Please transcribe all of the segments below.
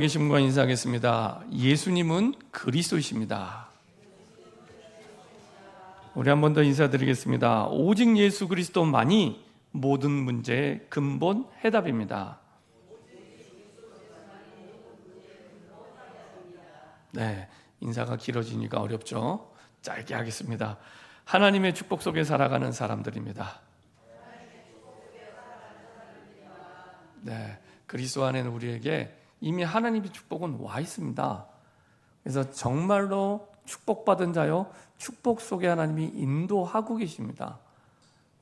계신 분 인사하겠습니다. 예수님은 그리스도이십니다. 우리 한 번 더 인사드리겠습니다. 오직 예수 그리스도만이 모든 문제의 근본 해답입니다. 네, 인사가 길어지니까 어렵죠? 짧게 하겠습니다. 하나님의 축복 속에 살아가는 사람들입니다. 네, 그리스도 안에는 우리에게 이미 하나님의 축복은 와 있습니다. 그래서 정말로 축복받은 자요, 축복 속에 하나님이 인도하고 계십니다.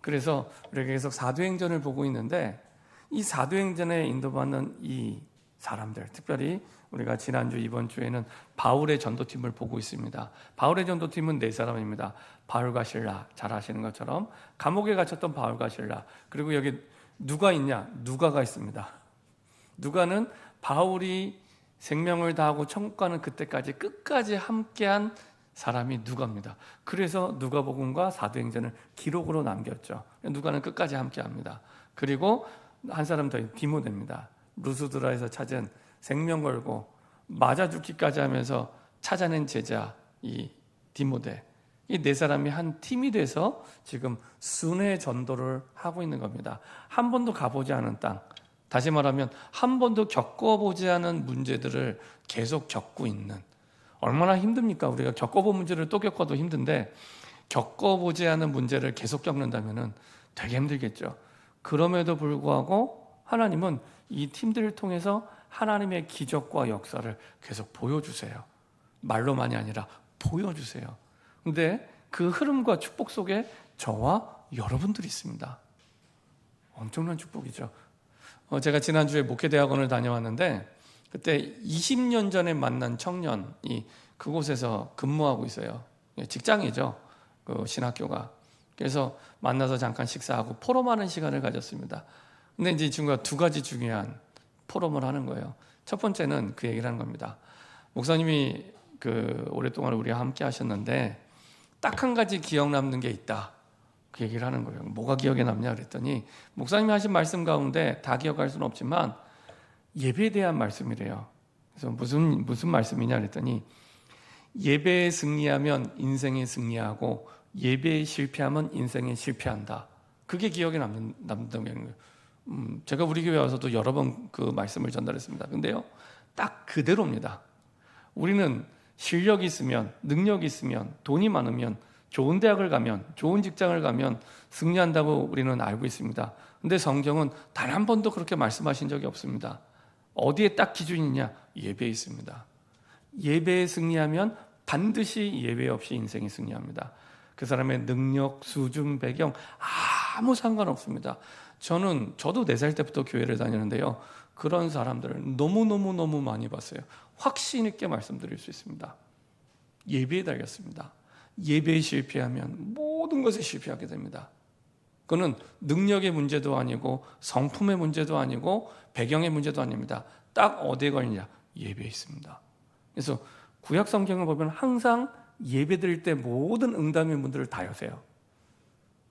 그래서 우리가 계속 사도행전을 보고 있는데, 이 사도행전에 인도받는 이 사람들, 특별히 우리가 지난주 이번 주에는 바울의 전도팀을 보고 있습니다. 바울의 전도팀은 네 사람입니다. 바울과 실라, 잘 아시는 것처럼 감옥에 갇혔던 바울과 실라, 그리고 여기 누가 있냐? 누가가 있습니다. 누가는 바울이 생명을 다하고 천국 가는 그때까지 끝까지 함께한 사람이 누가입니다. 그래서 누가복음과 사도행전을 기록으로 남겼죠. 누가는 끝까지 함께합니다. 그리고 한 사람 더 디모데입니다. 루스드라에서 찾은 생명 걸고 맞아 죽기까지 하면서 찾아낸 제자 이 디모데, 이 네 사람이 한 팀이 돼서 지금 순회 전도를 하고 있는 겁니다. 한 번도 가보지 않은 땅, 다시 말하면 한 번도 겪어보지 않은 문제들을 계속 겪고 있는, 얼마나 힘듭니까? 우리가 겪어본 문제를 또 겪어도 힘든데 겪어보지 않은 문제를 계속 겪는다면 되게 힘들겠죠. 그럼에도 불구하고 하나님은 이 팀들을 통해서 하나님의 기적과 역사를 계속 보여주세요. 말로만이 아니라 보여주세요. 근데 그 흐름과 축복 속에 저와 여러분들이 있습니다. 엄청난 축복이죠. 제가 지난주에 목회대학원을 다녀왔는데, 그때 20년 전에 만난 청년이 그곳에서 근무하고 있어요. 직장이죠, 그 신학교가. 그래서 만나서 잠깐 식사하고 포럼하는 시간을 가졌습니다. 근데 이제 이 친구가 두 가지 중요한 포럼을 하는 거예요. 첫 번째는 그 얘기를 하는 겁니다. 목사님이 오랫동안 우리와 함께 하셨는데 딱 한 가지 기억 남는 게 있다, 그 얘기를 하는 거예요. 뭐가 기억에 남냐 그랬더니, 목사님이 하신 말씀 가운데 다 기억할 수는 없지만 예배에 대한 말씀이래요. 그래서 무슨 말씀이냐 그랬더니, 예배에 승리하면 인생에 승리하고 예배에 실패하면 인생에 실패한다. 그게 기억에 남는다는 거예요. 제가 우리 교회 와서도 여러 번 그 말씀을 전달했습니다. 근데요, 딱 그대로입니다. 우리는 실력이 있으면, 능력이 있으면, 돈이 많으면, 좋은 대학을 가면, 좋은 직장을 가면 승리한다고 우리는 알고 있습니다. 근데 성경은 단 한 번도 그렇게 말씀하신 적이 없습니다. 어디에 딱 기준이냐? 예배에 있습니다. 예배에 승리하면 반드시 예배 없이 인생이 승리합니다. 그 사람의 능력, 수준, 배경 아무 상관없습니다. 저도 4살 때부터 교회를 다니는데요, 그런 사람들을 너무 많이 봤어요. 확신 있게 말씀드릴 수 있습니다. 예배에 달렸습니다. 예배에 실패하면 모든 것에 실패하게 됩니다. 그거는 능력의 문제도 아니고 성품의 문제도 아니고 배경의 문제도 아닙니다. 딱 어디에 걸리냐? 예배에 있습니다. 그래서 구약 성경을 보면 항상 예배 드릴 때 모든 응답의 문들을 다 여세요.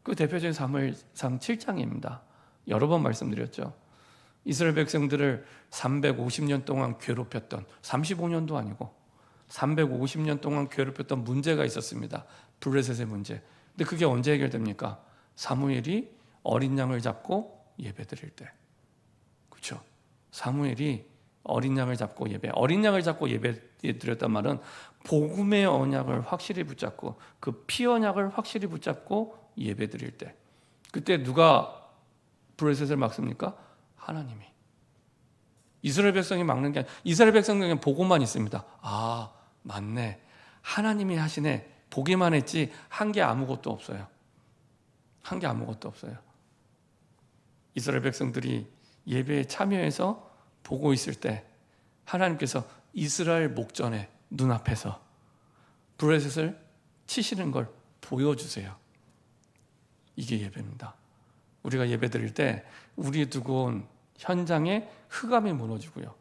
그 대표적인 사무엘상 7장입니다. 여러 번 말씀드렸죠. 이스라엘 백성들을 350년 동안 괴롭혔던, 35년도 아니고 350년 동안 괴롭혔던 문제가 있었습니다. 블레셋의 문제. 근데 그게 언제 해결됩니까? 사무엘이 어린 양을 잡고 예배드릴 때. 그렇죠? 사무엘이 어린 양을 잡고 어린 양을 잡고 예배드렸단 말은 복음의 언약을 확실히 붙잡고 그 피 언약을 확실히 붙잡고 예배드릴 때. 그때 누가 블레셋을 막습니까? 하나님이. 이스라엘 백성이 막는 게 아니라 이스라엘 백성에게는 보고만 있습니다. 아, 맞네, 하나님이 하시네, 보기만 했지 한 게 아무것도 없어요. 한 게 아무것도 없어요. 이스라엘 백성들이 예배에 참여해서 보고 있을 때 하나님께서 이스라엘 목전에 눈앞에서 블레셋을 치시는 걸 보여주세요. 이게 예배입니다. 우리가 예배 드릴 때 우리 두고 온 현장에 흑암이 무너지고요,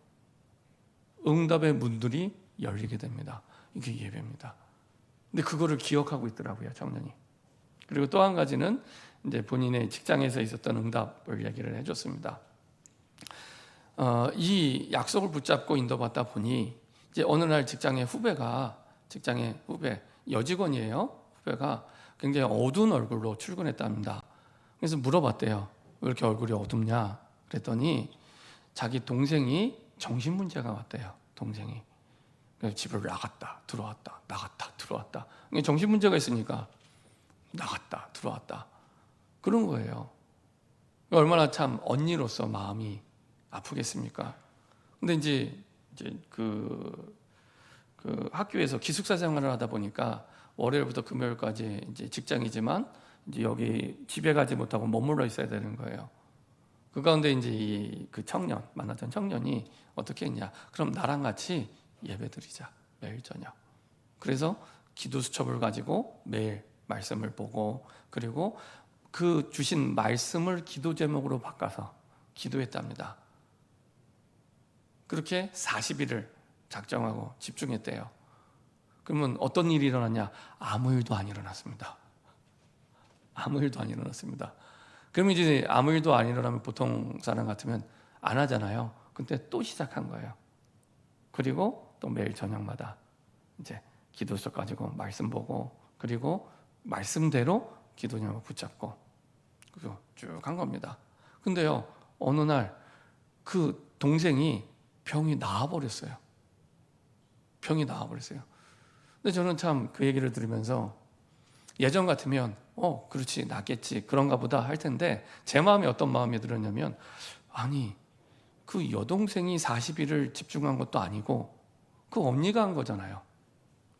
응답의 문들이 열리게 됩니다. 이게 예배입니다. 근데 그거를 기억하고 있더라고요, 청년이. 그리고 또 한 가지는 이제 본인의 직장에서 있었던 응답을 얘기를 해줬습니다. 이 약속을 붙잡고 인도받다 보니 이제 어느 날 직장의 후배 여직원이에요. 후배가 굉장히 어두운 얼굴로 출근했답니다. 그래서 물어봤대요. 왜 이렇게 얼굴이 어둡냐? 그랬더니 자기 동생이 정신문제가 왔대요. 동생이. 그래서 집을 나갔다 들어왔다 나갔다 들어왔다. 정신문제가 있으니까 나갔다 들어왔다 그런 거예요. 얼마나 참 언니로서 마음이 아프겠습니까? 근데 이제 그 학교에서 기숙사 생활을 하다 보니까 월요일부터 금요일까지 이제 직장이지만 이제 여기 집에 가지 못하고 머물러 있어야 되는 거예요. 그 가운데 이제 그 청년 만났던 청년이 어떻게 했냐? 그럼 나랑 같이 예배드리자 매일 저녁. 그래서 기도 수첩을 가지고 매일 말씀을 보고 그리고 그 주신 말씀을 기도 제목으로 바꿔서 기도했답니다. 그렇게 40일을 작정하고 집중했대요. 그러면 어떤 일이 일어났냐? 아무 일도 안 일어났습니다. 아무 일도 안 일어났습니다. 그러면 이제 아무 일도 안 일어나면 보통 사람 같으면 안 하잖아요. 근데 또 시작한 거예요. 그리고 또 매일 저녁마다 이제 기도서 가지고 말씀 보고 그리고 말씀대로 기도 제목 붙잡고 그리고 쭉 한 겁니다. 근데요 어느 날 그 동생이 병이 나아버렸어요. 병이 나아버렸어요. 근데 저는 참 그 얘기를 들으면서 예전 같으면 그렇지 낫겠지 그런가 보다 할 텐데 제 마음이 어떤 마음이 들었냐면 아니 그 여동생이 40일을 집중한 것도 아니고 그 언니가 한 거잖아요.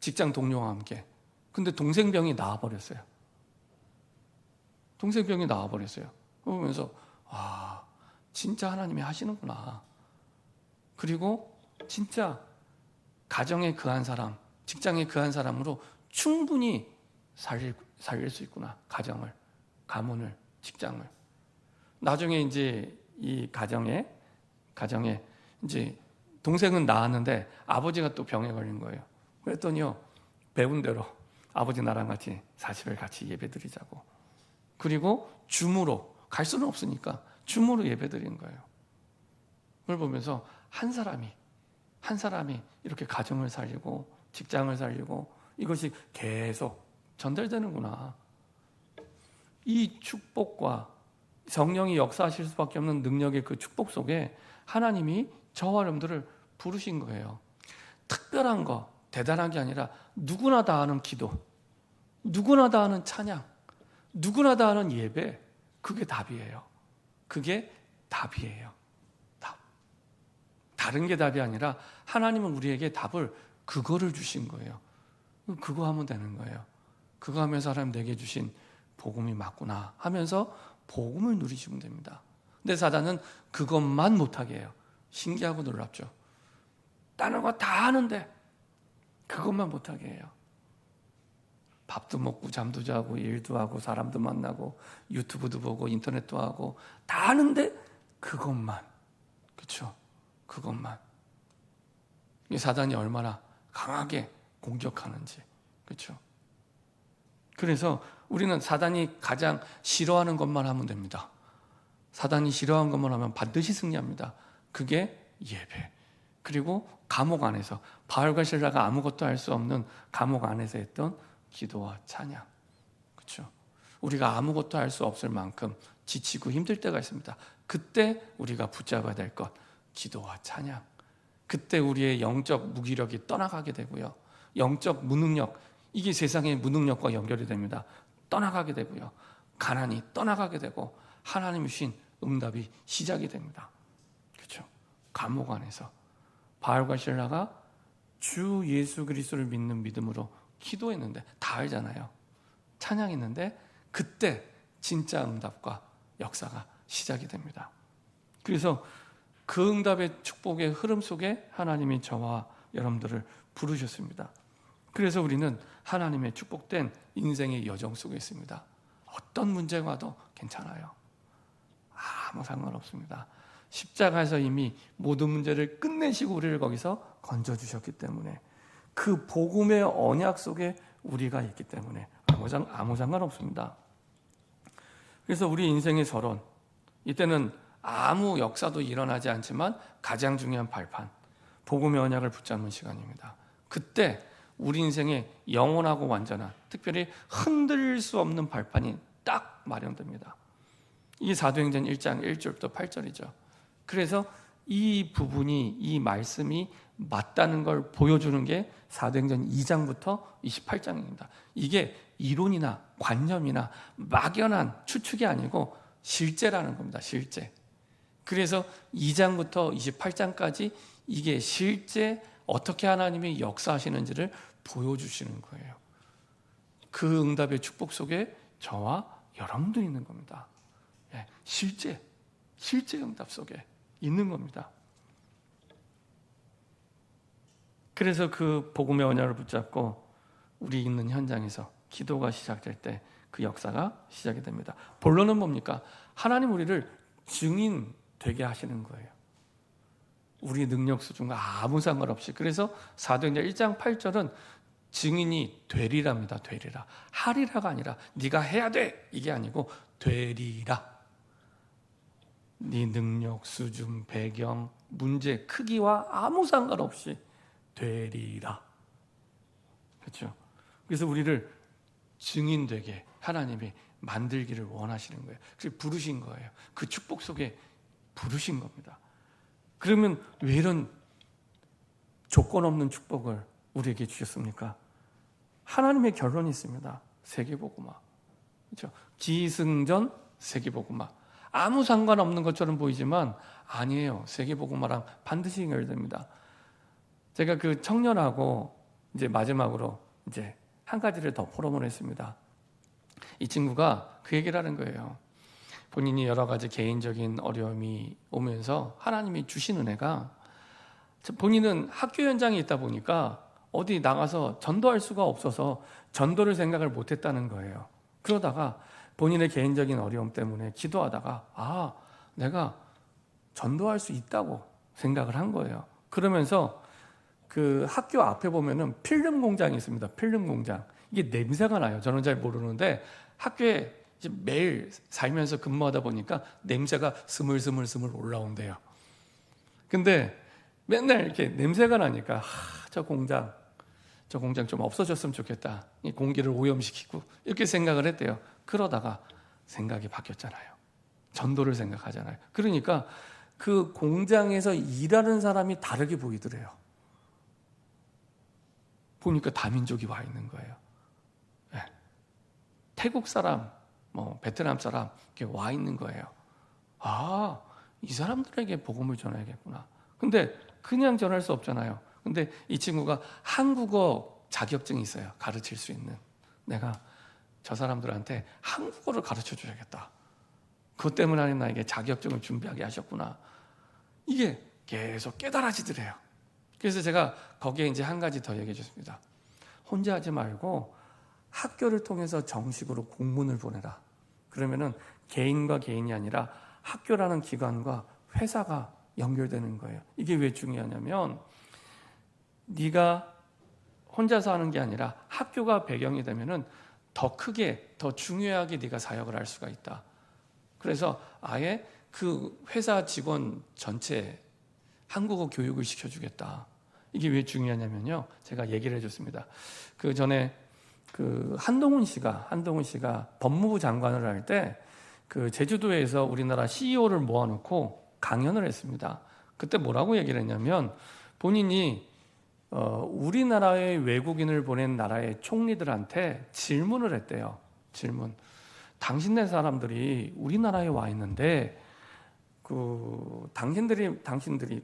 직장 동료와 함께. 근데 동생 병이 나아버렸어요. 동생 병이 나아버렸어요. 그러면서 진짜 하나님이 하시는구나. 그리고 진짜 가정의 그 한 사람, 직장의 그 한 사람으로 충분히 살릴 수 있구나. 가정을, 가문을, 직장을. 나중에 이제 이 가정에 이제 동생은 나았는데 아버지가 또 병에 걸린 거예요. 그랬더니요 배운 대로 아버지 나랑 같이 40일 같이 예배드리자고. 그리고 줌으로 갈 수는 없으니까 줌으로 예배드리는 거예요. 그걸 보면서 한 사람이 이렇게 가정을 살리고 직장을 살리고 이것이 계속 전달되는구나. 이 축복과 성령이 역사하실 수밖에 없는 능력의 그 축복 속에 하나님이 저와 여러분들을 부르신 거예요. 특별한 거, 대단한 게 아니라 누구나 다 하는 기도, 누구나 다 하는 찬양, 누구나 다 하는 예배, 그게 답이에요. 그게 답이에요. 답. 다른 게 답이 아니라 하나님은 우리에게 답을 그거를 주신 거예요. 그거 하면 되는 거예요. 그거 하면서 하나님 내게 주신 복음이 맞구나 하면서 복음을 누리시면 됩니다. 근데 사단은 그것만 못하게 해요. 신기하고 놀랍죠. 다른 거 다 하는데 그것만 못하게 해요. 밥도 먹고 잠도 자고 일도 하고 사람도 만나고 유튜브도 보고 인터넷도 하고 다 하는데 그것만, 그렇죠? 그것만. 이 사단이 얼마나 강하게 공격하는지, 그렇죠? 그래서 우리는 사단이 가장 싫어하는 것만 하면 됩니다. 사단이 싫어하는 것만 하면 반드시 승리합니다. 그게 예배. 그리고 감옥 안에서 바울과 실라가 아무것도 할 수 없는 감옥 안에서 했던 기도와 찬양. 그렇죠? 우리가 아무것도 할 수 없을 만큼 지치고 힘들 때가 있습니다. 그때 우리가 붙잡아야 될 것, 기도와 찬양. 그때 우리의 영적 무기력이 떠나가게 되고요. 영적 무능력, 이게 세상의 무능력과 연결이 됩니다. 떠나가게 되고요. 가난이 떠나가게 되고 하나님이 주신 응답이 시작이 됩니다. 그렇죠? 감옥 안에서 바울과 실라가 주 예수 그리스도를 믿는 믿음으로 기도했는데 다 알잖아요. 찬양했는데 그때 진짜 응답과 역사가 시작이 됩니다. 그래서 그 응답의 축복의 흐름 속에 하나님이 저와 여러분들을 부르셨습니다. 그래서 우리는 하나님의 축복된 인생의 여정 속에 있습니다. 어떤 문제가 와도 괜찮아요. 아무 상관없습니다. 십자가에서 이미 모든 문제를 끝내시고 우리를 거기서 건져주셨기 때문에 그 복음의 언약 속에 우리가 있기 때문에 아무 상관없습니다. 그래서 우리 인생의 서론, 이때는 아무 역사도 일어나지 않지만 가장 중요한 발판, 복음의 언약을 붙잡는 시간입니다. 그때 우리 인생에 영원하고 완전한, 특별히 흔들릴 수 없는 발판이 딱 마련됩니다. 이게 사도행전 1장 1절부터 8절이죠. 그래서 이 부분이, 이 말씀이 맞다는 걸 보여주는 게 사도행전 2장부터 28장입니다. 이게 이론이나 관념이나 막연한 추측이 아니고 실제라는 겁니다. 실제. 그래서 2장부터 28장까지 이게 실제 어떻게 하나님이 역사하시는지를 보여주시는 거예요. 그 응답의 축복 속에 저와 여러분도 있는 겁니다. 실제 응답 속에 있는 겁니다. 그래서 그 복음의 언약을 붙잡고 우리 있는 현장에서 기도가 시작될 때 그 역사가 시작이 됩니다. 본론은 뭡니까? 하나님 우리를 증인 되게 하시는 거예요. 우리 능력 수준과 아무 상관없이. 그래서 사도행전 1장 8절은 증인이 되리랍니다. 되리라. 하리라가 아니라 네가 해야 돼 이게 아니고 되리라. 네 능력, 수준, 배경, 문제, 크기와 아무 상관없이 되리라. 그렇죠? 그래서 우리를 증인되게 하나님이 만들기를 원하시는 거예요. 그래서 부르신 거예요. 그 축복 속에 부르신 겁니다. 그러면 왜 이런 조건 없는 축복을 우리에게 주셨습니까? 하나님의 결론이 있습니다. 세계복음화. 그렇죠? 기승전 세계복음화. 아무 상관없는 것처럼 보이지만 아니에요. 세계복음화랑 반드시 연결됩니다. 제가 그 청년하고 이제 마지막으로 이제 한 가지를 더 포럼을 했습니다. 이 친구가 그 얘기를 하는 거예요. 본인이 여러 가지 개인적인 어려움이 오면서 하나님이 주신 은혜가, 본인은 학교 현장에 있다 보니까 어디 나가서 전도할 수가 없어서 전도를 생각을 못했다는 거예요. 그러다가 본인의 개인적인 어려움 때문에 기도하다가 내가 전도할 수 있다고 생각을 한 거예요. 그러면서 그 학교 앞에 보면은 필름 공장이 있습니다. 필름 공장. 이게 냄새가 나요. 저는 잘 모르는데 학교에 이제 매일 살면서 근무하다 보니까 냄새가 스물스물 올라온대요. 근데 맨날 이렇게 냄새가 나니까 저 공장 좀 없어졌으면 좋겠다. 이 공기를 오염시키고 이렇게 생각을 했대요. 그러다가 생각이 바뀌었잖아요. 전도를 생각하잖아요. 그러니까 그 공장에서 일하는 사람이 다르게 보이더래요. 보니까 다민족이 와 있는 거예요. 네. 태국 사람, 베트남 사람 이렇게 와 있는 거예요. 이 사람들에게 복음을 전해야겠구나. 근데 그냥 전할 수 없잖아요. 근데 이 친구가 한국어 자격증이 있어요. 가르칠 수 있는. 내가 저 사람들한테 한국어를 가르쳐 줘야겠다. 그것 때문에 하나님 나에게 자격증을 준비하게 하셨구나. 이게 계속 깨달아지더래요. 그래서 제가 거기에 이제 한 가지 더 얘기해 줬습니다. 혼자 하지 말고 학교를 통해서 정식으로 공문을 보내라. 그러면은 개인과 개인이 아니라 학교라는 기관과 회사가 연결되는 거예요. 이게 왜 중요하냐면 네가 혼자서 하는 게 아니라 학교가 배경이 되면은 더 크게, 더 중요하게 네가 사역을 할 수가 있다. 그래서 아예 그 회사 직원 전체 한국어 교육을 시켜주겠다. 이게 왜 중요하냐면요. 제가 얘기를 해줬습니다. 그 전에 그 한동훈 씨가 법무부 장관을 할 때 그 제주도에서 우리나라 CEO를 모아놓고 강연을 했습니다. 그때 뭐라고 얘기를 했냐면 본인이 우리나라의 외국인을 보낸 나라의 총리들한테 질문을 했대요. 질문. 당신네 사람들이 우리나라에 와 있는데 당신들이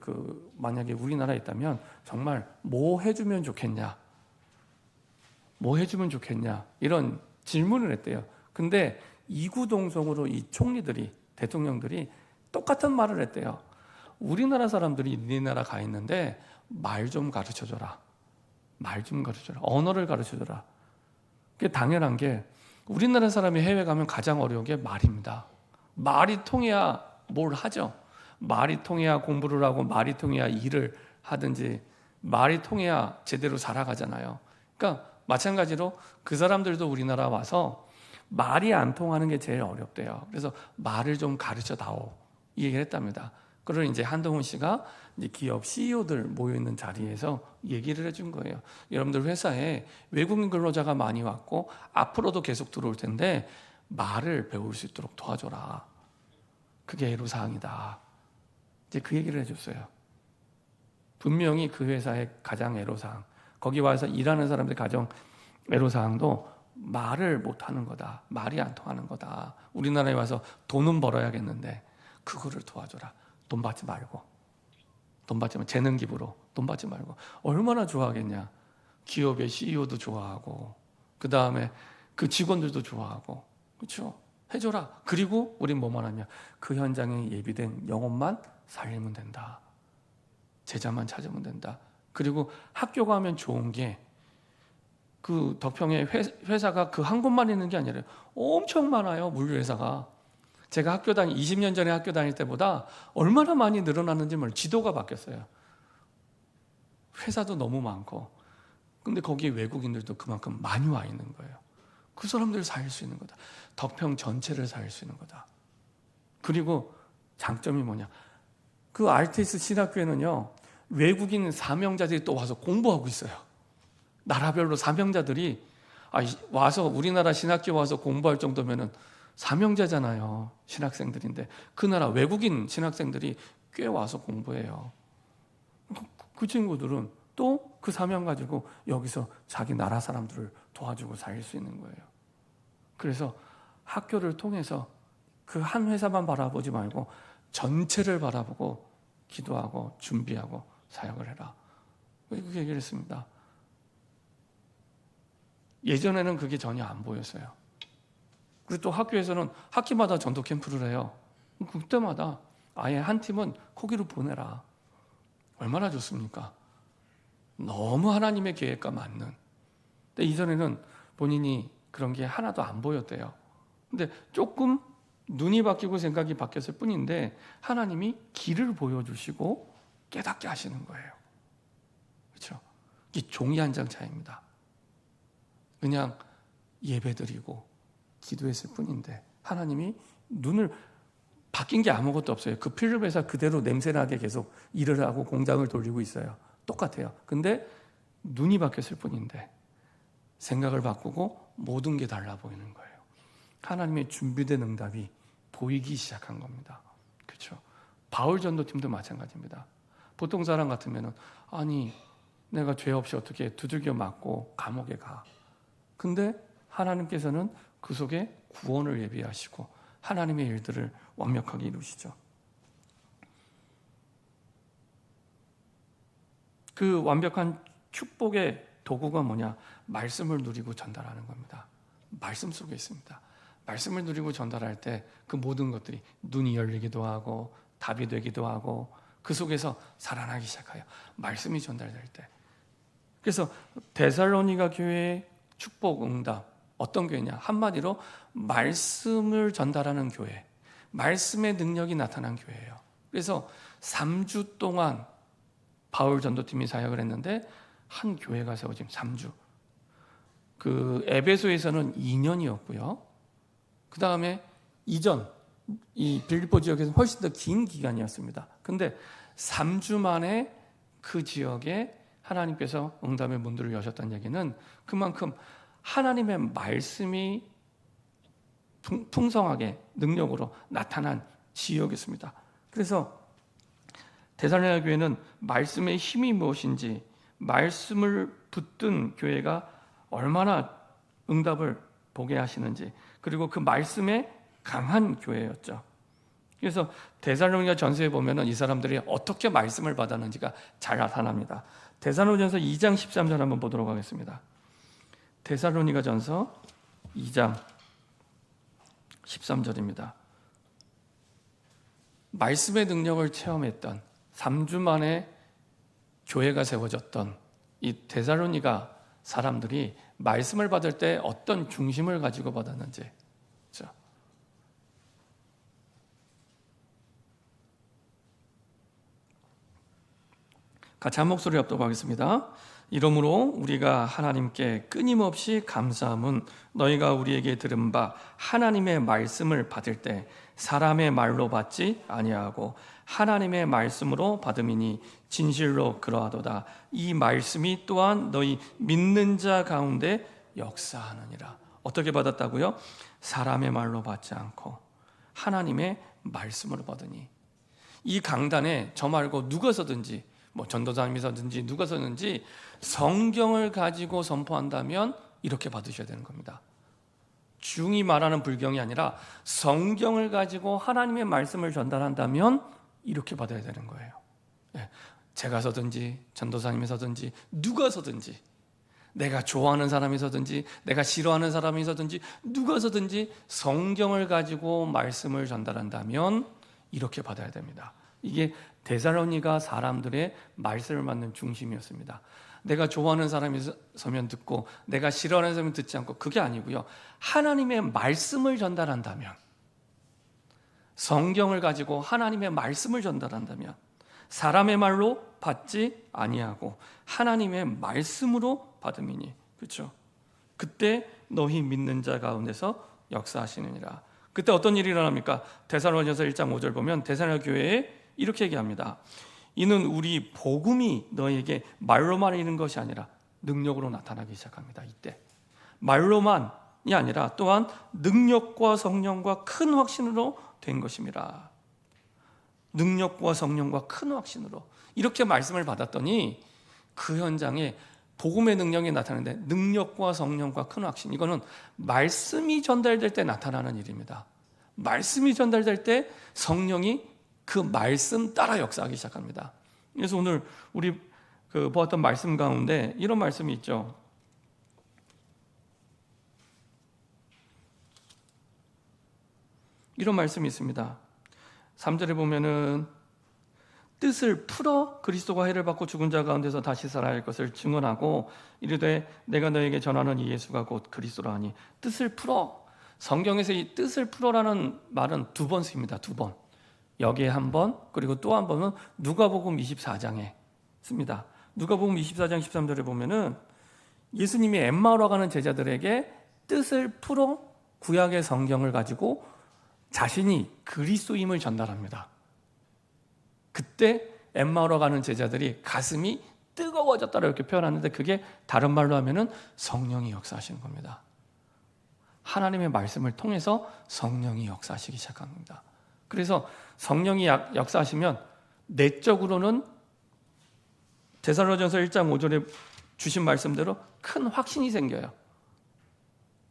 만약에 우리나라에 있다면 정말 뭐 해주면 좋겠냐? 뭐 해주면 좋겠냐? 이런 질문을 했대요. 근데 이구동성으로 이 대통령들이 똑같은 말을 했대요. 우리나라 사람들이 네 나라 가 있는데 말 좀 가르쳐줘라. 말 좀 가르쳐줘라. 언어를 가르쳐줘라. 그게 당연한 게 우리나라 사람이 해외 가면 가장 어려운 게 말입니다. 말이 통해야 뭘 하죠. 말이 통해야 공부를 하고 말이 통해야 일을 하든지 말이 통해야 제대로 살아가잖아요. 그러니까 마찬가지로 그 사람들도 우리나라 와서 말이 안 통하는 게 제일 어렵대요. 그래서 말을 좀 가르쳐 다오. 이 얘기를 했답니다. 그걸 이제 한동훈 씨가 이제 기업 CEO들 모여 있는 자리에서 얘기를 해준 거예요. 여러분들 회사에 외국인 근로자가 많이 왔고 앞으로도 계속 들어올 텐데 말을 배울 수 있도록 도와줘라. 그게 애로사항이다. 이제 그 얘기를 해줬어요. 분명히 그 회사의 가장 애로사항, 거기 와서 일하는 사람들의 가장 애로사항도 말을 못하는 거다. 말이 안 통하는 거다. 우리나라에 와서 돈은 벌어야겠는데 그거를 도와줘라. 돈 받지 말고. 돈 받지 말고 재능 기부로 돈 받지 말고. 얼마나 좋아하겠냐. 기업의 CEO도 좋아하고 그 다음에 그 직원들도 좋아하고 그렇죠? 해줘라. 그리고 우린 뭐만 하냐. 그 현장에 예비된 영혼만 살리면 된다. 제자만 찾으면 된다. 그리고 학교 가면 좋은 게 그 덕평에 회사가 그 한 곳만 있는 게 아니라 엄청 많아요. 물류회사가. 제가 20년 전에 학교 다닐 때보다 얼마나 많이 늘어났는지 몰라요. 지도가 바뀌었어요. 회사도 너무 많고 근데 거기에 외국인들도 그만큼 많이 와 있는 거예요. 그 사람들을 살릴 수 있는 거다. 덕평 전체를 살릴 수 있는 거다. 그리고 장점이 뭐냐. 그 RTS 신학교에는요. 외국인 사명자들이 또 와서 공부하고 있어요. 나라별로 사명자들이 와서 우리나라 신학교 와서 공부할 정도면은 사명자잖아요. 신학생들인데 그 나라 외국인 신학생들이 꽤 와서 공부해요. 그 친구들은 또 그 사명 가지고 여기서 자기 나라 사람들을 도와주고 살릴 수 있는 거예요. 그래서 학교를 통해서 그 한 회사만 바라보지 말고 전체를 바라보고 기도하고 준비하고 사역을 해라. 그렇게 얘기를 했습니다. 예전에는 그게 전혀 안 보였어요. 그리고 또 학교에서는 학기마다 전도 캠프를 해요. 그때마다 아예 한 팀은 거기로 보내라. 얼마나 좋습니까? 너무 하나님의 계획과 맞는. 근데 이전에는 본인이 그런 게 하나도 안 보였대요. 근데 조금 눈이 바뀌고 생각이 바뀌었을 뿐인데 하나님이 길을 보여주시고 깨닫게 하시는 거예요. 그렇죠? 이게 종이 한 장 차이입니다. 그냥 예배드리고 기도했을 뿐인데 하나님이 눈을 바뀐 게 아무것도 없어요. 그 필름 회사 그대로 냄새나게 계속 일을 하고 공장을 돌리고 있어요. 똑같아요. 근데 눈이 바뀌었을 뿐인데 생각을 바꾸고 모든 게 달라 보이는 거예요. 하나님의 준비된 응답이 보이기 시작한 겁니다. 그렇죠? 바울 전도팀도 마찬가지입니다. 보통 사람 같으면은 아니 내가 죄 없이 어떻게 두들겨 맞고 감옥에 가. 근데 하나님께서는 그 속에 구원을 예비하시고 하나님의 일들을 완벽하게 이루시죠. 그 완벽한 축복의 도구가 뭐냐? 말씀을 누리고 전달하는 겁니다. 말씀 속에 있습니다. 말씀을 누리고 전달할 때 그 모든 것들이 눈이 열리기도 하고 답이 되기도 하고 그 속에서 살아나기 시작해요. 말씀이 전달될 때. 그래서 데살로니가 교회의 축복 응답 어떤 교회냐? 한마디로 말씀을 전달하는 교회, 말씀의 능력이 나타난 교회예요. 그래서 3주 동안 바울 전도팀이 사역을 했는데 한 교회가 세워진 3주. 그 에베소에서는 2년이었고요. 그 다음에 이전 이 빌립보 지역에서 훨씬 더 긴 기간이었습니다. 근데 3주 만에 그 지역에 하나님께서 응답의 문들을 여셨다는 얘기는 그만큼 하나님의 말씀이 풍성하게 능력으로 나타난 지역이었습니다. 그래서 데살로니가 교회는 말씀의 힘이 무엇인지 말씀을 붙든 교회가 얼마나 응답을 보게 하시는지 그리고 그 말씀에 강한 교회였죠. 그래서 데살로니가 전서에 보면은 이 사람들이 어떻게 말씀을 받았는지가 잘 나타납니다. 데살로니가전서 2장 13절 한번 보도록 하겠습니다. 데살로니가전서 2장 13절입니다. 말씀의 능력을 체험했던 3주 만에 교회가 세워졌던 이 데살로니가 사람들이 말씀을 받을 때 어떤 중심을 가지고 받았는지 그렇죠? 같이 한 목소리 합독 하겠습니다. 이러므로 우리가 하나님께 끊임없이 감사함은 너희가 우리에게 들은 바 하나님의 말씀을 받을 때 사람의 말로 받지 아니하고 하나님의 말씀으로 받음이니 진실로 그러하도다. 이 말씀이 또한 너희 믿는 자 가운데 역사하느니라. 어떻게 받았다고요? 사람의 말로 받지 않고 하나님의 말씀으로 받으니. 이 강단에 저 말고 누가 서든지, 전도사님이 서든지 누가 서든지 성경을 가지고 선포한다면 이렇게 받으셔야 되는 겁니다. 중이 말하는 불경이 아니라 성경을 가지고 하나님의 말씀을 전달한다면 이렇게 받아야 되는 거예요. 제가 서든지 전도사님이 서든지 누가 서든지, 내가 좋아하는 사람이 서든지 내가 싫어하는 사람이 서든지 누가 서든지 성경을 가지고 말씀을 전달한다면 이렇게 받아야 됩니다. 이게 데살로니가 사람들의 말씀을 받는 중심이었습니다. 내가 좋아하는 사람이 서면 듣고 내가 싫어하는 사람이 듣지 않고, 그게 아니고요. 하나님의 말씀을 전달한다면, 성경을 가지고 하나님의 말씀을 전달한다면 사람의 말로 받지 아니하고 하나님의 말씀으로 받음이니. 그렇죠? 그때 너희 믿는 자 가운데서 역사하시느니라. 그때 어떤 일이 일어납니까? 데살로니가서 1장 5절 보면 데살로니가 교회에 이렇게 얘기합니다. 이는 우리 복음이 너희에게 말로만 이르는 것이 아니라 능력으로 나타나기 시작합니다. 이때 말로만이 아니라 또한 능력과 성령과 큰 확신으로 된 것입니다. 능력과 성령과 큰 확신으로 이렇게 말씀을 받았더니 그 현장에 복음의 능력이 나타나는데, 능력과 성령과 큰 확신, 이거는 말씀이 전달될 때 나타나는 일입니다. 말씀이 전달될 때 성령이 그 말씀 따라 역사하기 시작합니다. 그래서 오늘 우리 보았던 말씀 가운데 이런 말씀이 있죠. 이런 말씀이 있습니다. 3절에 보면은 뜻을 풀어 그리스도가 해를 받고 죽은 자 가운데서 다시 살아야 할 것을 증언하고 이르되 내가 너에게 전하는 이 예수가 곧 그리스도라 하니. 뜻을 풀어. 성경에서 이 뜻을 풀어라는 말은 2번 쓰입니다. 2번. 여기에 한 번, 그리고 또 한 번은 누가복음 24장에 씁니다. 누가복음 24장 13절에 보면은 예수님이 엠마오로 가는 제자들에게 뜻을 풀어 구약의 성경을 가지고 자신이 그리스도임을 전달합니다. 그때 엠마오로 가는 제자들이 가슴이 뜨거워졌다고 이렇게 표현하는데, 그게 다른 말로 하면은 성령이 역사하시는 겁니다. 하나님의 말씀을 통해서 성령이 역사하시기 시작합니다. 그래서 성령이 역사하시면 내적으로는 데살로니가서 1장 5절에 주신 말씀대로 큰 확신이 생겨요.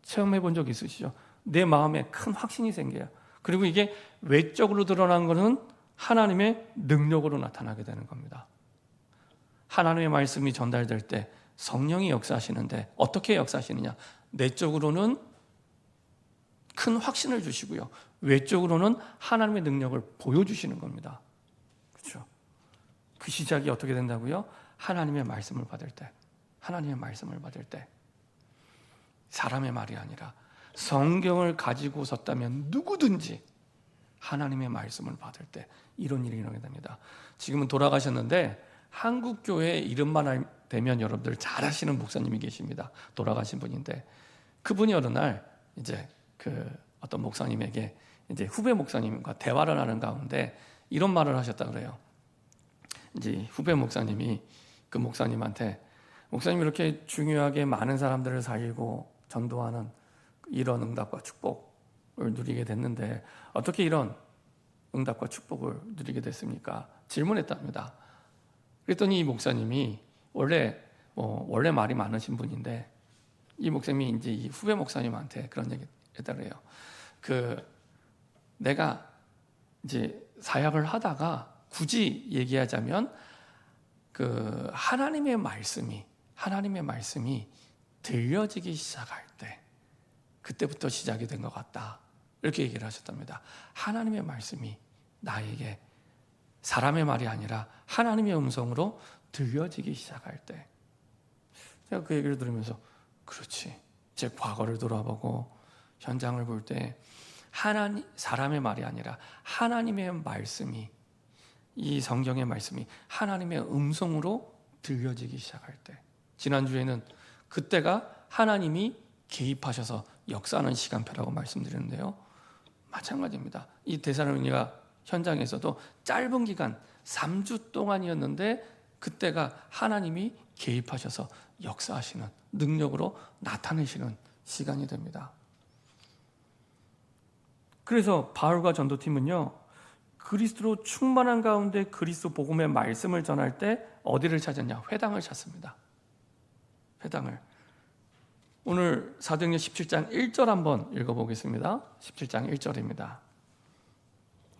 체험해 본 적 있으시죠? 내 마음에 큰 확신이 생겨요. 그리고 이게 외적으로 드러난 것은 하나님의 능력으로 나타나게 되는 겁니다. 하나님의 말씀이 전달될 때 성령이 역사하시는데 어떻게 역사하시느냐? 내적으로는 큰 확신을 주시고요, 외적으로는 하나님의 능력을 보여주시는 겁니다. 그렇죠? 그 시작이 어떻게 된다고요? 하나님의 말씀을 받을 때, 하나님의 말씀을 받을 때, 사람의 말이 아니라 성경을 가지고 섰다면 누구든지 하나님의 말씀을 받을 때 이런 일이 일어나게 됩니다. 지금은 돌아가셨는데 한국 교회 이름만 되면 여러분들 잘 아시는 목사님이 계십니다. 돌아가신 분인데, 그분이 어느 날 이제 어떤 목사님에게 이제 후배 목사님과 대화를 하는 가운데 이런 말을 하셨다 그래요. 이제 후배 목사님이 그 목사님한테, 목사님 이렇게 중요하게 많은 사람들을 살리고 전도하는 이런 응답과 축복을 누리게 됐는데 어떻게 이런 응답과 축복을 누리게 됐습니까? 질문했답니다. 그랬더니 이 목사님이 원래 말이 많으신 분인데, 이 목사님이 이제 이 후배 목사님한테 그런 얘기 했다 그래요. 내가 이제 사역을 하다가 굳이 얘기하자면 하나님의 말씀이 들려지기 시작할 때, 그때부터 시작이 된 것 같다, 이렇게 얘기를 하셨답니다. 하나님의 말씀이 나에게 사람의 말이 아니라 하나님의 음성으로 들려지기 시작할 때, 제가 그 얘기를 들으면서 그렇지, 제 과거를 돌아보고 현장을 볼 때 사람의 말이 아니라 하나님의 말씀이, 이 성경의 말씀이 하나님의 음성으로 들려지기 시작할 때, 지난주에는 그때가 하나님이 개입하셔서 역사하는 시간표라고 말씀드렸는데요, 마찬가지입니다. 이 데살로니가 현장에서도 짧은 기간 3주 동안이었는데 그때가 하나님이 개입하셔서 역사하시는, 능력으로 나타내시는 시간이 됩니다. 그래서 바울과 전도팀은요, 그리스도로 충만한 가운데 그리스도 복음의 말씀을 전할 때 어디를 찾았냐? 회당을 찾습니다. 회당을. 오늘 사도행전 17장 1절 한번 읽어보겠습니다. 17장 1절입니다.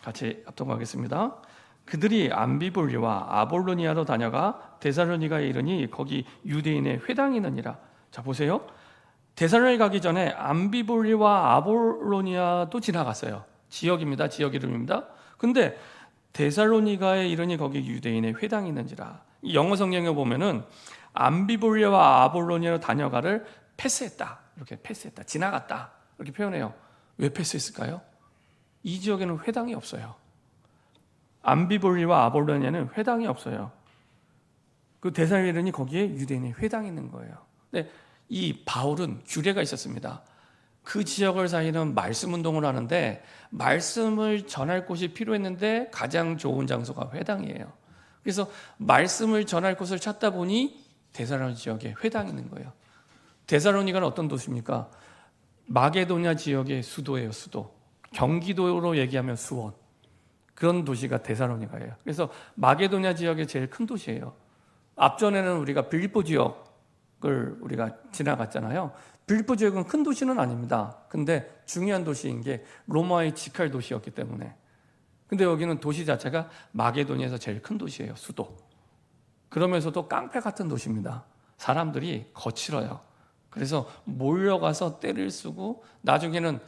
같이 합독하겠습니다. 그들이 암비볼리와 아볼로니아로 다녀가 데살로니가에 이르니 거기 유대인의 회당이 있느니라. 자, 보세요. 데살로니가 가기 전에 암비볼리와 아볼로니아도 지나갔어요. 지역입니다. 지역 이름입니다. 근데 데살로니가에 이르니 거기 유대인의 회당이 있는지라. 이 영어 성경에 보면은 암비볼리와 아볼로니아로 다녀가를 패스했다, 이렇게 패스했다, 지나갔다, 이렇게 표현해요. 왜 패스했을까요? 이 지역에는 회당이 없어요. 암비볼리와 아볼로니아는 회당이 없어요. 그 데살로니가에 이르니 거기에 유대인의 회당이 있는 거예요. 근데 이 바울은 규례가 있었습니다. 그 지역을 사이는 말씀 운동을 하는데 말씀을 전할 곳이 필요했는데 가장 좋은 장소가 회당이에요. 그래서 말씀을 전할 곳을 찾다 보니 데살로니가 지역에 회당이 있는 거예요. 데살로니가는 어떤 도시입니까? 마게도냐 지역의 수도예요. 수도. 경기도로 얘기하면 수원. 그런 도시가 데살로니가예요. 그래서 마게도냐 지역의 제일 큰 도시예요. 앞전에는 우리가 빌립보 지역을 우리가 지나갔잖아요. 빌립보 지역은 큰 도시는 아닙니다. 근데 중요한 도시인 게 로마의 직할 도시였기 때문에. 근데 여기는 도시 자체가 마게도냐에서 제일 큰 도시예요. 수도. 그러면서도 깡패 같은 도시입니다. 사람들이 거칠어요. 그래서 몰려가서 때를 쓰고, 나중에는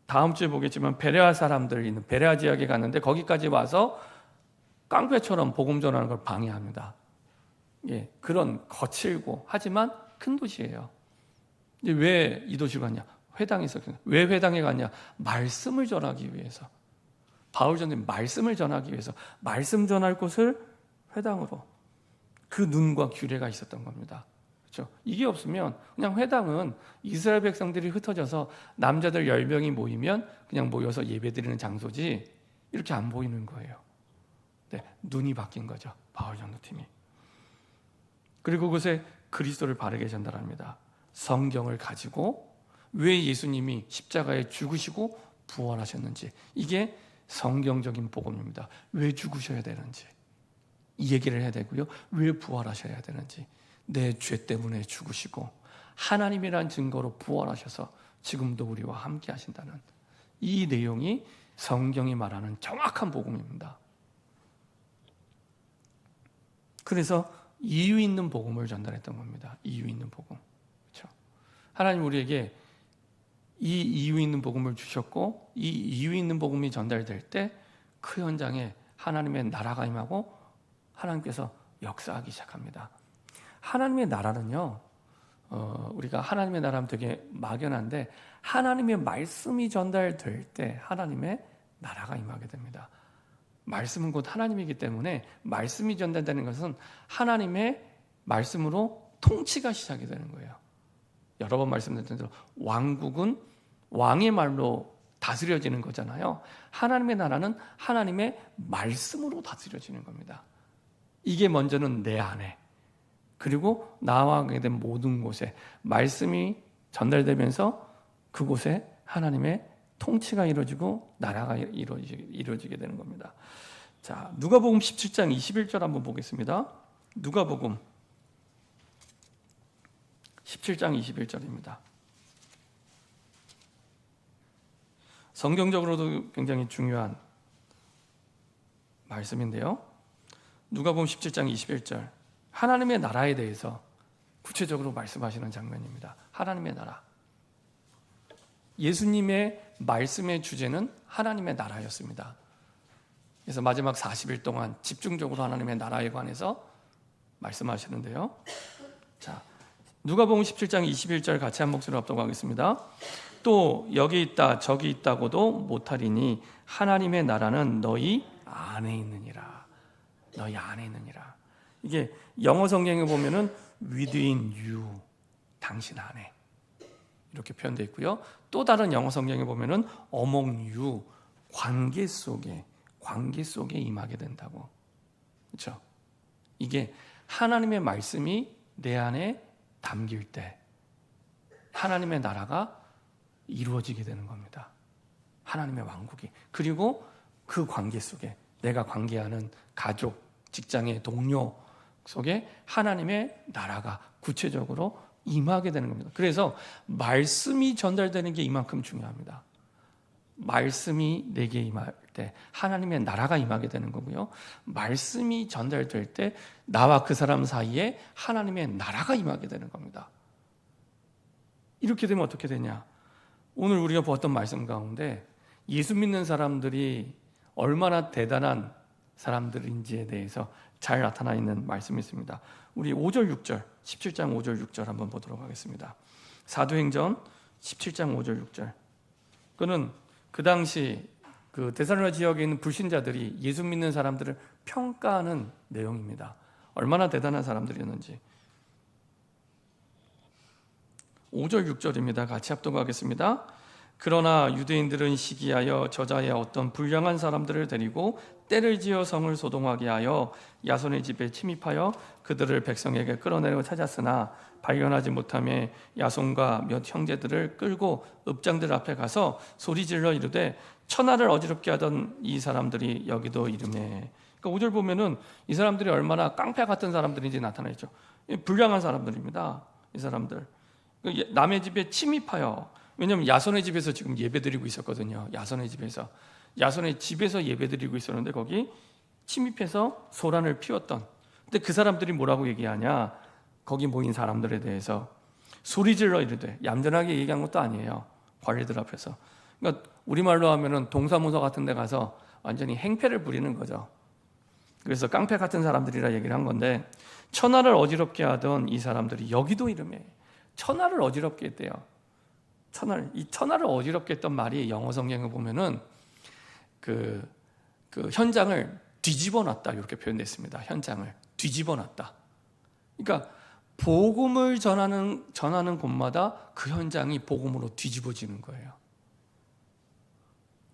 다음 주에 보겠지만 베레아 사람들 있는 베레아 지역에 갔는데 거기까지 와서 깡패처럼 복음 전하는 걸 방해합니다. 예, 그런 거칠고 하지만 큰 도시예요. 왜 이 도시로 갔냐? 회당에서. 왜 회당에 갔냐? 말씀을 전하기 위해서. 바울 전도는 말씀을 전하기 위해서 말씀 전할 곳을 회당으로. 그 눈과 규례가 있었던 겁니다. 그렇죠? 이게 없으면 그냥 회당은 이스라엘 백성들이 흩어져서 남자들 10명이 모이면 그냥 모여서 예배드리는 장소지 이렇게 안 보이는 거예요. 네, 눈이 바뀐 거죠. 바울 전도팀이. 그리고 그곳에 그리스도를 바르게 전달합니다. 성경을 가지고 왜 예수님이 십자가에 죽으시고 부활하셨는지, 이게 성경적인 복음입니다. 왜 죽으셔야 되는지 이 얘기를 해야 되고요. 왜 부활하셔야 되는지, 내 죄 때문에 죽으시고 하나님이란 증거로 부활하셔서 지금도 우리와 함께 하신다는 이 내용이 성경이 말하는 정확한 복음입니다. 그래서 이유 있는 복음을 전달했던 겁니다. 이유 있는 복음. 그렇죠? 하나님 우리에게 이 이유 있는 복음을 주셨고, 이 이유 있는 복음이 전달될 때 그 현장에 하나님의 나라가 임하고 하나님께서 역사하기 시작합니다. 하나님의 나라는요, 우리가 하나님의 나라하면 되게 막연한데 하나님의 말씀이 전달될 때 하나님의 나라가 임하게 됩니다. 말씀은 곧 하나님이기 때문에 말씀이 전달되는 것은 하나님의 말씀으로 통치가 시작이 되는 거예요. 여러 번 말씀드렸던 대로 왕국은 왕의 말로 다스려지는 거잖아요. 하나님의 나라는 하나님의 말씀으로 다스려지는 겁니다. 이게 먼저는 내 안에, 그리고 나아가게 된 모든 곳에 말씀이 전달되면서 그곳에 하나님의 통치가 이루어지고 나라가 이루어지게 되는 겁니다. 자, 누가복음 17장 21절 한번 보겠습니다. 누가복음 17장 21절입니다. 성경적으로도 굉장히 중요한 말씀인데요. 누가복음 17장 21절, 하나님의 나라에 대해서 구체적으로 말씀하시는 장면입니다. 하나님의 나라. 예수님의 말씀의 주제는 하나님의 나라였습니다. 그래서 마지막 40일 동안 집중적으로 하나님의 나라에 관해서 말씀하시는데요. 자, 누가복음 17장 21절 같이 한 목소리로 합독하겠습니다. 또 여기 있다 저기 있다고도 못하리니 하나님의 나라는 너희 안에 있느니라. 너희 안에 있느니라. 이게 영어 성경에 보면은 within you, 당신 안에. 이렇게 표현되어 있고요. 또 다른 영어 성경에 보면은 among you, 관계 속에 임하게 된다고. 그렇죠? 이게 하나님의 말씀이 내 안에 담길 때 하나님의 나라가 이루어지게 되는 겁니다. 하나님의 왕국이. 그리고 그 관계 속에 내가 관계하는 가족, 직장의 동료 속에 하나님의 나라가 구체적으로 임하게 되는 겁니다. 그래서 말씀이 전달되는 게 이만큼 중요합니다. 말씀이 내게 임할 때 하나님의 나라가 임하게 되는 거고요. 말씀이 전달될 때 나와 그 사람 사이에 하나님의 나라가 임하게 되는 겁니다. 이렇게 되면 어떻게 되냐? 오늘 우리가 보았던 말씀 가운데 예수 믿는 사람들이 얼마나 대단한 사람들인지에 대해서 잘 나타나 있는 말씀이 있습니다. 우리 5절 6절 17장 5절 6절 한번 보도록 하겠습니다. 사도행전 17장 5절 6절. 그는 그 당시 그 데살로니가 지역에 있는 불신자들이 예수 믿는 사람들을 평가하는 내용입니다. 얼마나 대단한 사람들이었는지. 5절 6절입니다. 같이 합독하겠습니다. 그러나 유대인들은 시기하여 저자의 어떤 불량한 사람들을 데리고 때를 지어 성을 소동하게 하여 야손의 집에 침입하여 그들을 백성에게 끌어내려 찾았으나 발견하지 못하며 야손과 몇 형제들을 끌고 읍장들 앞에 가서 소리질러 이르되 천하를 어지럽게 하던 이 사람들이 여기도 이르매. 그러니까 5절 보면은 이 사람들이 얼마나 깡패 같은 사람들인지 나타나 있죠. 불량한 사람들입니다. 이 사람들 남의 집에 침입하여, 왜냐하면 야손의 집에서 지금 예배드리고 있었거든요. 야손의 집에서 예배드리고 있었는데 거기 침입해서 소란을 피웠던. 근데 그 사람들이 뭐라고 얘기하냐? 거기 모인 사람들에 대해서 소리질러 이르되, 얌전하게 얘기한 것도 아니에요. 관리들 앞에서. 그러니까 우리말로 하면은 동사무소 같은 데 가서 완전히 행패를 부리는 거죠. 그래서 깡패 같은 사람들이라 얘기를 한 건데, 천하를 어지럽게 하던 이 사람들이 여기도 이름에 천하를 어지럽게 했대요. 이 천하를 어지럽게 했던 말이 영어 성경에 보면은 그 현장을 뒤집어 놨다 이렇게 표현됐습니다. 현장을 뒤집어 놨다. 그러니까 복음을 전하는 곳마다 그 현장이 복음으로 뒤집어지는 거예요.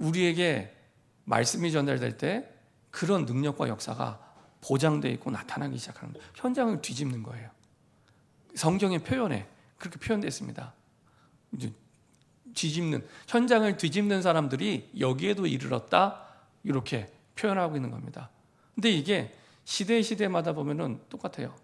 우리에게 말씀이 전달될 때 그런 능력과 역사가 보장되어 있고 나타나기 시작하는 거예요. 현장을 뒤집는 거예요. 성경의 표현에 그렇게 표현됐습니다. 이제 현장을 뒤집는 사람들이 여기에도 이르렀다 이렇게 표현하고 있는 겁니다. 근데 이게 시대마다 보면은 똑같아요.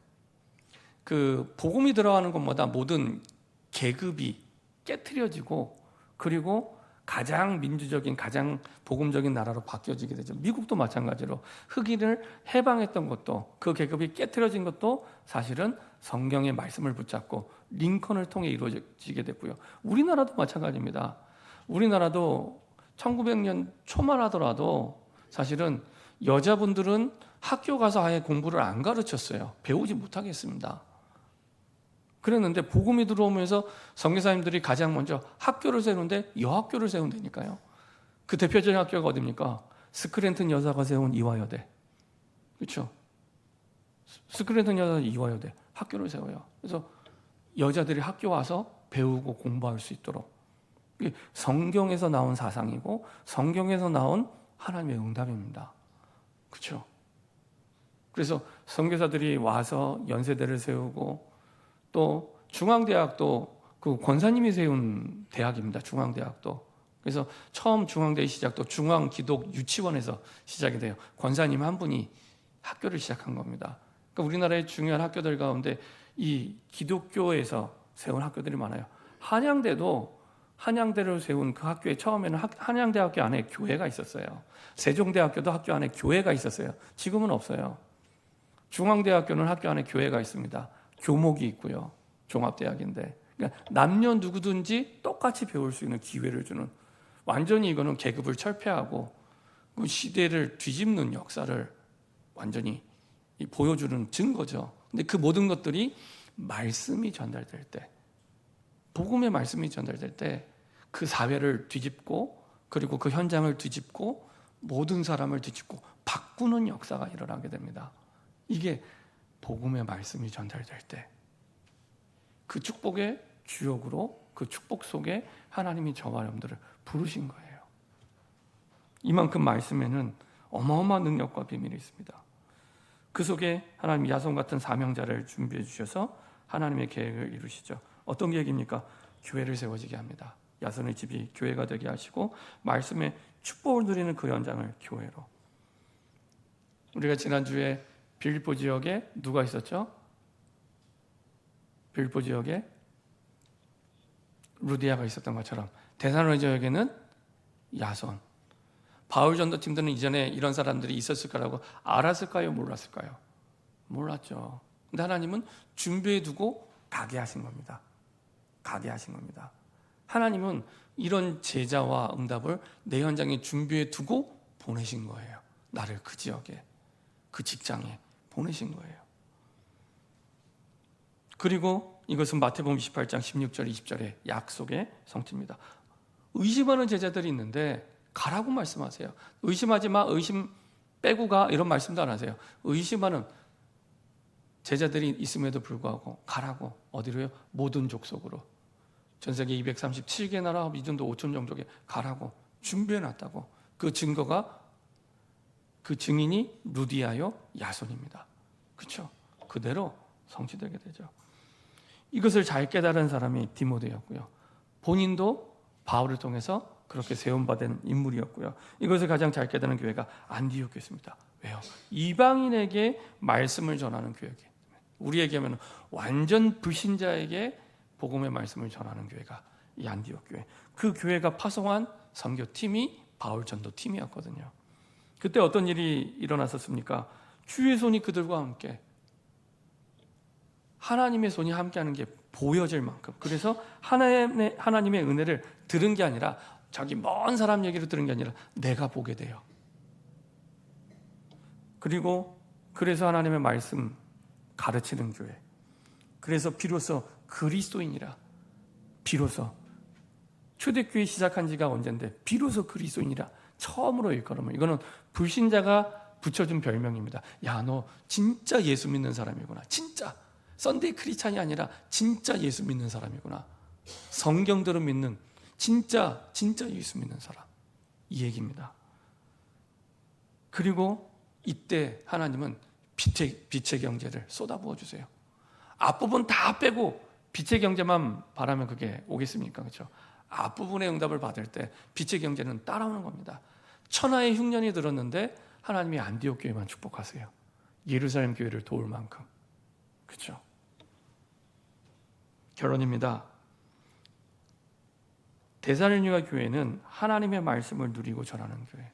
그 복음이 들어가는 곳마다 모든 계급이 깨트려지고, 그리고 가장 민주적인, 가장 복음적인 나라로 바뀌어지게 되죠. 미국도 마찬가지로 흑인을 해방했던 것도, 그 계급이 깨트려진 것도 사실은 성경의 말씀을 붙잡고 링컨을 통해 이루어지게 됐고요. 우리나라도 마찬가지입니다. 우리나라도 1900년 초만 하더라도 사실은 여자분들은 학교 가서 아예 공부를 안 가르쳤어요. 배우지 못하겠습니다. 그랬는데 복음이 들어오면서 선교사님들이 가장 먼저 학교를 세우는데 여학교를 세운다니까요. 그 대표적인 학교가 어디입니까? 스크랜튼 여사가 세운 이화여대. 그렇죠? 스크랜튼 여사 이화여대 학교를 세워요. 그래서 여자들이 학교 와서 배우고 공부할 수 있도록. 이게 성경에서 나온 사상이고 성경에서 나온 하나님의 응답입니다. 그렇죠? 그래서 선교사들이 와서 연세대를 세우고, 또 중앙대학도 그 권사님이 세운 대학입니다. 중앙대학도. 그래서 처음 중앙대의 시작도 중앙기독유치원에서 시작이 돼요. 권사님 한 분이 학교를 시작한 겁니다. 그러니까 우리나라의 중요한 학교들 가운데 이 기독교에서 세운 학교들이 많아요. 한양대를 세운 그 학교에 처음에는 한양대학교 안에 교회가 있었어요. 세종대학교도 학교 안에 교회가 있었어요. 지금은 없어요. 중앙대학교는 학교 안에 교회가 있습니다. 교목이 있고요. 종합대학인데, 그러니까 남녀 누구든지 똑같이 배울 수 있는 기회를 주는, 완전히 이거는 계급을 철폐하고 그 시대를 뒤집는 역사를 완전히 보여주는 증거죠. 근데 그 모든 것들이 말씀이 전달될 때, 복음의 말씀이 전달될 때 그 사회를 뒤집고, 그리고 그 현장을 뒤집고, 모든 사람을 뒤집고 바꾸는 역사가 일어나게 됩니다. 이게 복음의 말씀이 전달될 때 그 축복의 주역으로 그 축복 속에 하나님이 저와 여러분들을 부르신 거예요. 이만큼 말씀에는 어마어마한 능력과 비밀이 있습니다. 그 속에 하나님 야손 같은 사명자를 준비해 주셔서 하나님의 계획을 이루시죠. 어떤 계획입니까? 교회를 세워지게 합니다. 야손의 집이 교회가 되게 하시고 말씀의 축복을 누리는 그 현장을 교회로. 우리가 지난주에 빌립보 지역에 누가 있었죠? 빌립보 지역에 루디아가 있었던 것처럼 데살로니가 지역에는 야손. 바울 전도팀들은 이전에 이런 사람들이 있었을 거라고 알았을까요? 몰랐을까요? 몰랐죠. 근데 하나님은 준비해 두고 가게 하신 겁니다. 가게 하신 겁니다. 하나님은 이런 제자와 응답을 내 현장에 준비해 두고 보내신 거예요. 나를 그 지역에, 그 직장에 보내신 거예요. 그리고 이것은 마태복음 28장 16절 20절의 약속의 성취입니다. 의심하는 제자들이 있는데 가라고 말씀하세요. 의심하지 마, 의심 빼고 가, 이런 말씀도 안 하세요. 의심하는 제자들이 있음에도 불구하고 가라고. 어디로요? 모든 족속으로. 전 세계 237개 나라 미전도 5천 종족에 가라고 준비해놨다고. 그 증거가, 그 증인이 루디아요 야손입니다. 그렇죠? 그대로 성취되게 되죠. 이것을 잘 깨달은 사람이 디모데였고요. 본인도 바울을 통해서 그렇게 세움받은 인물이었고요. 이것을 가장 잘 깨달은 교회가 안디옥교였습니다. 왜요? 이방인에게 말씀을 전하는 교회기. 우리에게 하면 완전 불신자에게 복음의 말씀을 전하는 교회가 이 안디옥 교회. 그 교회가 파송한 선교팀이 바울 전도팀이었거든요. 그때 어떤 일이 일어났었습니까? 주의 손이 그들과 함께, 하나님의 손이 함께하는 게 보여질 만큼. 그래서 하나님의 은혜를 들은 게 아니라, 저기 먼 사람 얘기를 들은 게 아니라 내가 보게 돼요. 그리고 그래서 하나님의 말씀 가르치는 교회. 그래서 비로소 그리스도인이라, 비로소 초대교회 시작한 지가 언젠데 비로소 그리스도인이라 처음으로 일컬음을. 이거는 불신자가 붙여준 별명입니다. 야, 너 진짜 예수 믿는 사람이구나. 진짜 썬데이 크리스찬이 아니라 진짜 예수 믿는 사람이구나. 성경대로 믿는 진짜 예수 믿는 사람, 이 얘기입니다. 그리고 이때 하나님은 빛의 경제를 쏟아부어 주세요. 앞부분 다 빼고 빛의 경제만 바라면 그게 오겠습니까? 그렇죠? 앞부분의 응답을 받을 때 빛의 경제는 따라오는 겁니다. 천하의 흉년이 들었는데 하나님이 안디옥 교회만 축복하세요. 예루살렘 교회를 도울 만큼. 그렇죠? 결론입니다. 데살로니가 교회는 하나님의 말씀을 누리고 전하는 교회.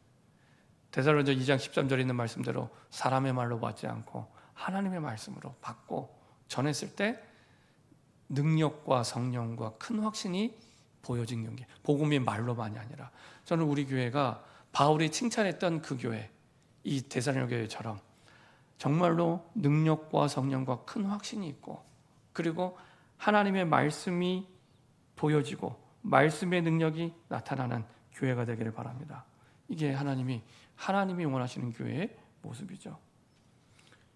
데살로니가 2장 13절에 있는 말씀대로 사람의 말로 받지 않고 하나님의 말씀으로 받고 전했을 때 능력과 성령과 큰 확신이 보여진 경기. 복음이 말로만이 아니라. 저는 우리 교회가 바울이 칭찬했던 그 교회, 이 데살로니가 교회처럼 정말로 능력과 성령과 큰 확신이 있고, 그리고 하나님의 말씀이 보여지고 말씀의 능력이 나타나는 교회가 되기를 바랍니다. 이게 하나님이 원하시는 교회의 모습이죠.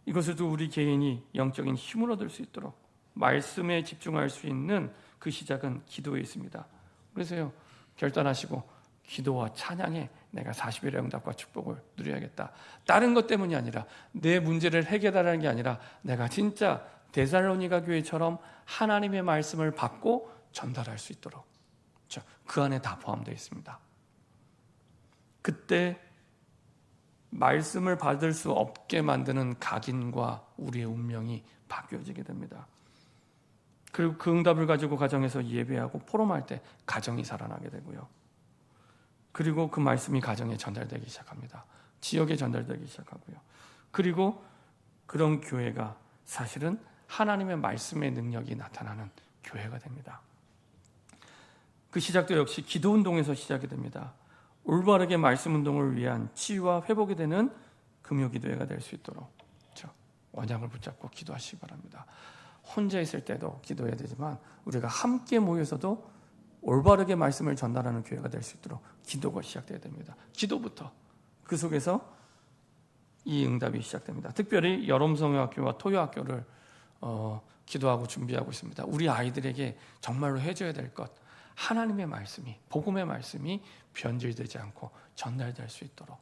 이것을 또 우리 개인이 영적인 힘을 얻을 수 있도록 말씀에 집중할 수 있는 그 시작은 기도에 있습니다. 그래서요, 결단하시고 기도와 찬양에 내가 40일의 응답과 축복을 누려야겠다. 다른 것 때문이 아니라, 내 문제를 해결하는 게 아니라 내가 진짜 데살로니가 교회처럼 하나님의 말씀을 받고 전달할 수 있도록, 그 안에 다 포함되어 있습니다. 그때 말씀을 받을 수 없게 만드는 각인과 우리의 운명이 바뀌어지게 됩니다. 그리고 그 응답을 가지고 가정에서 예배하고 포럼할 때 가정이 살아나게 되고요. 그리고 그 말씀이 가정에 전달되기 시작합니다. 지역에 전달되기 시작하고요. 그리고 그런 교회가 사실은 하나님의 말씀의 능력이 나타나는 교회가 됩니다. 그 시작도 역시 기도 운동에서 시작이 됩니다. 올바르게 말씀 운동을 위한 치유와 회복이 되는 금요 기도회가 될 수 있도록 언약을 붙잡고 기도하시기 바랍니다. 혼자 있을 때도 기도해야 되지만 우리가 함께 모여서도 올바르게 말씀을 전달하는 교회가 될 수 있도록 기도가 시작돼야 됩니다. 기도부터. 그 속에서 이 응답이 시작됩니다. 특별히 여름성형학교와 토요학교를 기도하고 준비하고 있습니다. 우리 아이들에게 정말로 해줘야 될 것, 하나님의 말씀이, 복음의 말씀이 변질되지 않고 전달될 수 있도록,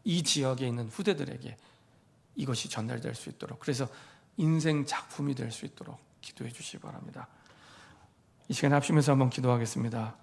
이 지역에 있는 후대들에게 이것이 전달될 수 있도록, 그래서 인생 작품이 될 수 있도록 기도해 주시기 바랍니다. 이 시간에 합심해서 한번 기도하겠습니다.